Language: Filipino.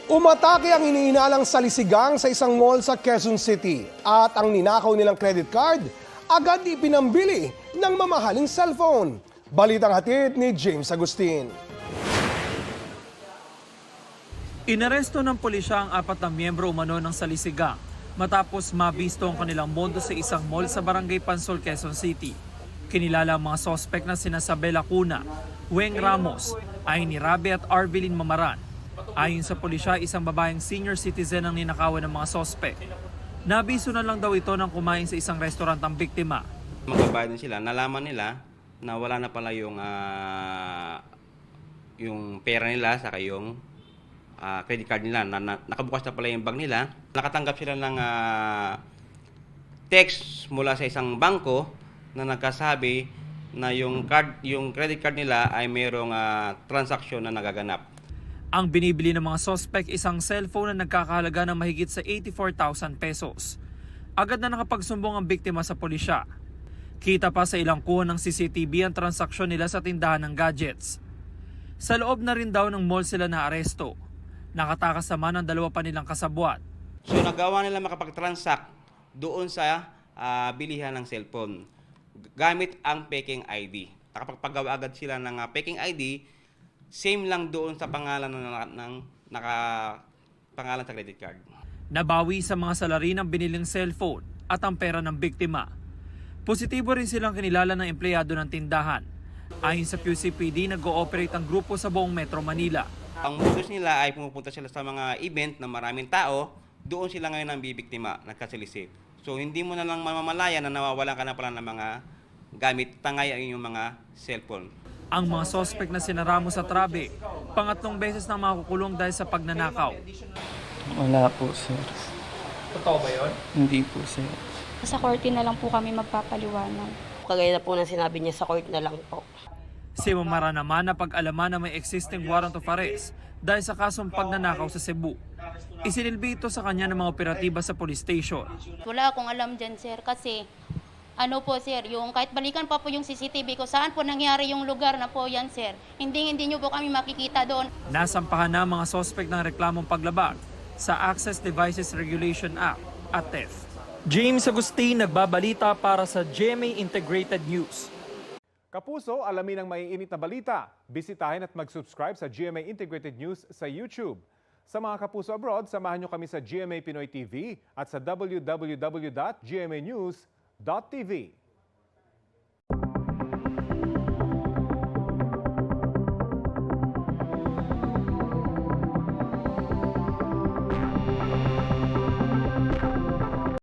Umatake ang iniinalang salisigang sa isang mall sa Quezon City at ang ninakaw nilang credit card agad ipinambili ng mamahaling cellphone. Balitang hatid ni James Agustin. Inaresto ng pulisya ang 4 na miyembro umano ng salisigang matapos mabisto ang kanilang mondo sa isang mall sa Barangay Pansol, Quezon City. Kinilala ang mga sospek na sina Sabela Cuna, Weng Ramos, Aini Rabi at Arvelin Mamaran. Ayon sa pulisya, isang babaeng senior citizen ang ninakawan ng mga sospek. Nabiso na lang daw ito nang kumain sa isang restaurant ang biktima. Magbabayad din sila, nalaman nila na wala na pala yung pera nila saka yung credit card nila, nakabukas na pala yung bag nila. Nakatanggap sila ng text mula sa isang bangko na nagkasabi na yung credit card nila ay mayroong transaksyon na nagaganap. Ang binibili ng mga sospek isang cellphone na nagkakahalaga ng mahigit sa 84,000 pesos. Agad na nakapagsumbong ang biktima sa pulisya. Kita pa sa ilang kuha ng CCTV ang transaksyon nila sa tindahan ng gadgets. Sa loob na rin daw ng mall sila na aresto. Nakatakas naman ang 2 pa nilang kasabwat. So nagawa nila makapag-transact doon sa bilihan ng cellphone gamit ang peking ID. Nakapagpagawa agad sila ng peking ID, same lang doon sa pangalan ng nakapangalan sa credit card. Nabawi sa mga salarin ang biniling cellphone at ang pera ng biktima. Positibo rin silang kinilala ng empleyado ng tindahan. Ayon sa QCPD, nag-ooperate ang grupo sa buong Metro Manila. Ang modus nila ay pumupunta sila sa mga event na maraming tao, doon sila ngayon ang bibiktima, nagkasilisip. So hindi mo na lang mamamalaya na nawawalan ka na pala ng mga gamit, tangay ang inyong mga cellphone. Ang mga sospek na sina Ramos at Rabi, pangatlong beses na makukulong dahil sa pagnanakaw. Wala po, sir. Totoo ba yun? Hindi po, sir. Sa korte na lang po kami magpapaliwanag. Kagaya na po na sinabi niya, sa court na lang po. Si Mamara naman na pag-alaman na may existing warrant of arrest dahil sa kasong pagnanakaw sa Cebu. Isinilbi ito sa kanya ng mga operatiba sa police station. Wala akong alam dyan, sir, kasi ano po, sir, yung kahit balikan pa po yung CCTV ko, saan po nangyari yung lugar na po yan, sir. Hindi nyo po kami makikita doon. Nasampahan na mga sospek ng reklamong paglabag sa Access Devices Regulation Act at theft. James Agustin, nagbabalita para sa GMA Integrated News. Kapuso, alamin ang maiinit na balita. Bisitahin at mag-subscribe sa GMA Integrated News sa YouTube. Sa mga kapuso abroad, samahan nyo kami sa GMA Pinoy TV at sa www.gmanews.tv.